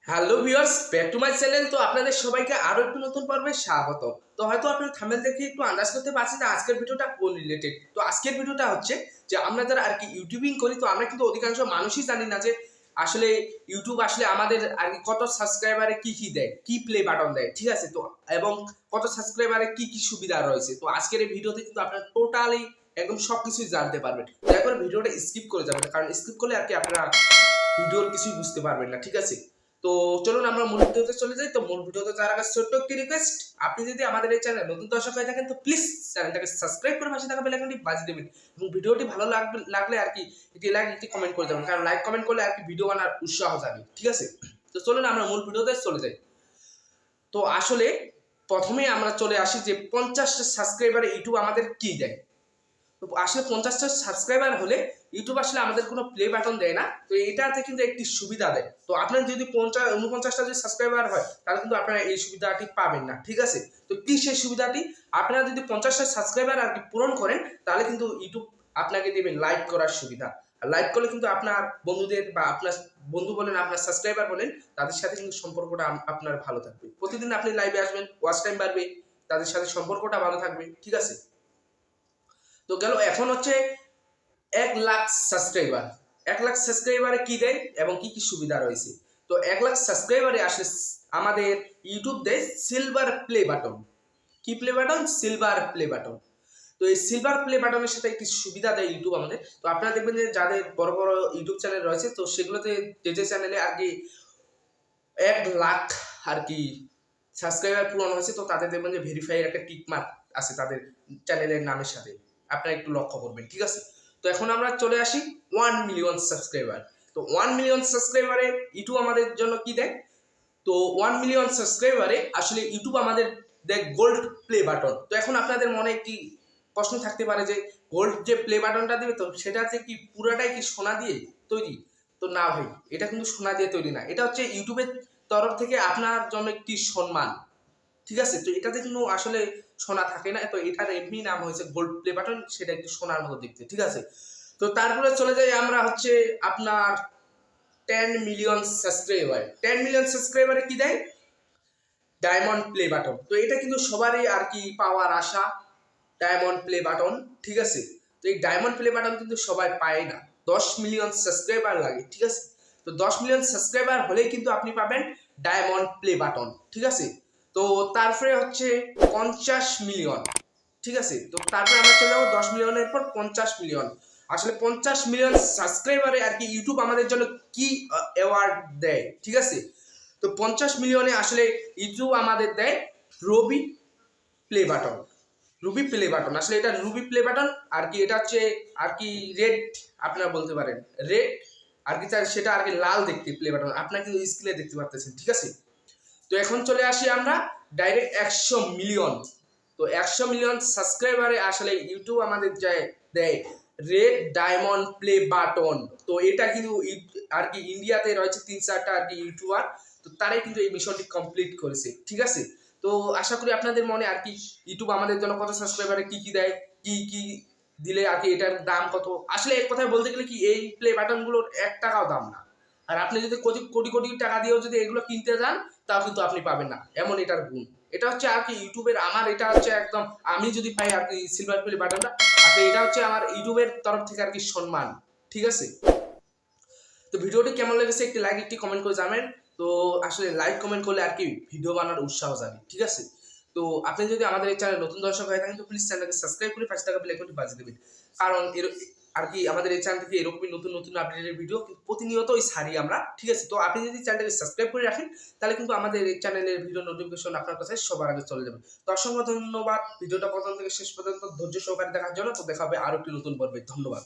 Hello viewers, back to my channel. তো আপনাদের সবাইকে আরো একটু নতুন পর্বে স্বাগত। তো হয়তো আপনারা থাম্বনেল দেখে একটু আন্দাজ করতে পারছেন যে আজকের ভিডিওটা কোন রিলেটেড। তো আজকের ভিডিওটা হচ্ছে যে আমরা যারা আর কি ইউটিউবিং করি, তো আমরা কিন্তু অধিকাংশ মানুষই জানি না যে আসলে ইউটিউব আসলে আমাদের আর কি কত সাবস্ক্রাইবারে কি কি দেয়, কি প্লে বাটন দেয়, ঠিক আছে? তো এবং কত সাবস্ক্রাইবারে কি কি সুবিধা রয়েছে। তো আজকের এই ভিডিওতে কিন্তু আপনারা টোটালি একদম সবকিছুই জানতে পারবেন। দয়া করে ভিডিওটা স্কিপ করে যাবেন, কারণ স্কিপ করলে আর কি আপনারা ভিডিওর কিছুই বুঝতে পারবেন না, ঠিক আছে? তো চলুন আমরা মূল ভিডিওতে চলে যাই। তো মূল ভিডিওতে যাওয়ার আগে ছোট্ট একটি রিকোয়েস্ট, আপনি যদি আমাদের এই চ্যানেল নতুন দর্শক হয়ে থাকেন তো প্লিজ চ্যানেলটাকে সাবস্ক্রাইব করে পাশে থাকা বেল আইকনটি বাজিয়ে দেবেন এবং ভিডিওটি ভালো লাগলে আর কি একটি লাইক একটি কমেন্ট করে দেবেন, কারণ লাইক কমেন্ট করলে আর কি ভিডিও বানার উৎসাহ যাবে, ঠিক আছে? তো চলুন আমরা মূল ভিডিওতে চলে যাই। তো আসলে প্রথমেই আমরা চলে আসি যে 50টা সাবস্ক্রাইবারে ইউটিউব আমাদের কি দেয়। তো আসলে 50টা সাবস্ক্রাইবার হলে ইউটিউব আসলে আমাদের কোনো প্লে বাটন দেয় না। তো এটাতে কিন্তু একটি সুবিধা দেয়। তো আপনার যদি 49টা যদি সাবস্ক্রাইবার হয় তাহলে কিন্তু আপনারা এই সুবিধাটি পাবেন না, ঠিক আছে? তো কি সেই সুবিধাটি? আপনারা যদি 50টা সাবস্ক্রাইবার আর কি পূরণ করেন তাহলে কিন্তু ইউটিউব আপনাকে দেবে লাইক করার সুবিধা। আর লাইক করলে কিন্তু আপনার বন্ধুদের বা আপনার বন্ধু বলেন, আপনার সাবস্ক্রাইবার বলেন, তাদের সাথে কিন্তু সম্পর্কটা আপনার ভালো থাকবে। প্রতিদিন আপনি লাইভে আসবেন, ওয়াচ টাইম বাড়বে, তাদের সাথে সম্পর্কটা ভালো থাকবে, ঠিক আছে? তো গেল, এখন হচ্ছে 1 লাখ সাবস্ক্রাইবার। 1 লাখ সাবস্ক্রাইবারে কি দেয় এবং কি কি সুবিধা রয়েছে। তো 1 লাখ সাবস্ক্রাইবারে আসলে আমাদের ইউটিউব দেয় সিলভার প্লে বাটন। কি play button? Silver play button. তো এই সিলভার প্লে বাটনের সাথে একটি সুবিধা দেয় ইউটিউব আমাদের। তো আপনারা দেখবেন যে যাদের বড় বড় ইউটিউব চ্যানেল রয়েছে, তো সেগুলোতে যে চ্যানেলে আর কি 1 লাখ আর কি সাবস্ক্রাইবার পূরণ হয়েছে, তো তাদের দেখবেন যে ভেরিফাইয়ের একটা টিক মার্ক আছে তাদের চ্যানেলের নামের সাথে। আপনারা একটু লক্ষ্য করবেন, ঠিক আছে? তো এখন আমরা চলে আসি 1 মিলিয়ন সাবস্ক্রাইবার। তো 1 মিলিয়ন সাবস্ক্রাইবারে ইউটিউব আমাদের জন্য কি দেয়? তো 1 মিলিয়ন সাবস্ক্রাইবারে আসলে ইউটিউব আমাদের দেয় গোল্ড প্লে বাটন। তো এখন আপনাদের মনে একটি প্রশ্ন থাকতে পারে যে গোল্ড যে প্লে বাটনটা দিবে, তো সেটাতে কি পুরাটাই কি সোনা দিয়ে তৈরি? তো না ভাই, এটা কিন্তু সোনা দিয়ে তৈরি না। এটা হচ্ছে ইউটিউবের তরফ থেকে আপনার জন্য একটি সম্মান, ঠিক আছে? তো এটাতে কিন্তু আসলে সোনা থাকে না। তো এটার এমনি নাম হয়েছে গোল্ড প্লে বাটন, সেটা একটু সোনার মতো দেখতে, ঠিক আছে? তো তারপরে চলে যাই আমরা হচ্ছে আপনার 10 মিলিয়ন সাবস্ক্রাইবার। 10 মিলিয়ন সাবস্ক্রাইবারে কি দেয়? Diamond play button. তো এটা কিন্তু সবারই আর কি পাওয়ার আশা, ডায়মন্ড প্লে বাটন, ঠিক আছে? তো এই ডায়মন্ড প্লে বাটন কিন্তু সবাই পায় না। 10 মিলিয়ন সাবস্ক্রাইবার লাগে, ঠিক আছে? তো 10 মিলিয়ন সাবস্ক্রাইবার হলেই কিন্তু আপনি পাবেন ডায়মন্ড প্লে বাটন, ঠিক আছে? তো তারপরে হচ্ছে 50 মিলিয়ন, ঠিক আছে? তো তারপরে আমরা চলে যাবো 10 মিলিয়নের পর 50 মিলিয়ন। আসলে 50 মিলিয়ন সাবস্ক্রাইবারে আর কি ইউটিউব আমাদের জন্য কি অ্যাওয়ার্ড দেয়, ঠিক আছে? তো 50 মিলিয়নে আসলে ইউটিউব আমাদের দেয় ruby play button. Ruby play button, আসলে এটা রুবি প্লে বাটন আর কি, এটা হচ্ছে আর কি রেড, আপনারা বলতে পারেন রেড আর কি, সেটা আর কি লাল দেখতে প্লে বাটন, আপনারা কিন্তু স্ক্রিনে দেখতে পাচ্ছেন, ঠিক আছে? তো এখন চলে আসি আমরা ডাইরেক্ট 100 মিলিয়ন। তো 100 মিলিয়ন সাবস্ক্রাইবারে আসলে ইউটিউব আমাদের দেয় রেড ডায়মন্ড প্লে বাটন। তো এটা কিন্তু আর কি ইন্ডিয়াতে রয়েছে 3-4টা আর কি ইউটিউবার, তো তারাই কিন্তু এই মিশনটি কমপ্লিট করেছে, ঠিক আছে? তো আশা করি আপনাদের মনে আর কি ইউটিউব আমাদের জন্য কত সাবস্ক্রাইবারে কি কি দেয়, কি কি দিলে আর কি এটার দাম কত। আসলে এক কথায় বলতে গেলে কি এই প্লে বাটনগুলোর 1 টাকাও দাম না। আর আপনি যদি কোটি কোটি কোটি টাকা দিয়েও যদি এগুলো কিনতে যান তাও কিন্তু আপনি পাবেন না, এমন এটার গুণ। এটা হচ্ছে আর কি ইউটিউবের, আমার এটা হচ্ছে একদম, আমি যদি পাই আর কি সিলভার প্লে বাটনটা, আর এটা হচ্ছে আমার ইউটিউবের তরফ থেকে আর কি সম্মান, ঠিক আছে? তো ভিডিওটি কেমন লেগেছে একটি লাইক একটি কমেন্ট করে জানাবেন। তো আসলে লাইক কমেন্ট করলে আর কি ভিডিও বানানোর উৎসাহ জাগে, ঠিক আছে? তো আপনি যদি আমাদের এই চ্যানেল নতুন দর্শক হয়ে থাকেন তো প্লিজ চ্যানেলকে সাবস্ক্রাইব করে পাশে থাকা বেল আইকনটি বাজিয়ে দেবেন, কারণ এর আর কি আমাদের এই চ্যানেল থেকে এরকমই নতুন নতুন আপডেটের ভিডিও প্রতিনিয়তই ছাড়ি আমরা, ঠিক আছে? তো আপনি যদি চ্যানেলটাকে সাবস্ক্রাইব করে রাখেন তাহলে কিন্তু আমাদের এই চ্যানেলের ভিডিও নোটিফিকেশন আপনার কাছে সবার আগে চলে যাবে। তো অসংখ্য ধন্যবাদ ভিডিওটা প্রথম থেকে শেষ পর্যন্ত ধৈর্য সহকারে দেখার জন্য। তো দেখা হবে আরো একটি নতুন পর্বে। ধন্যবাদ।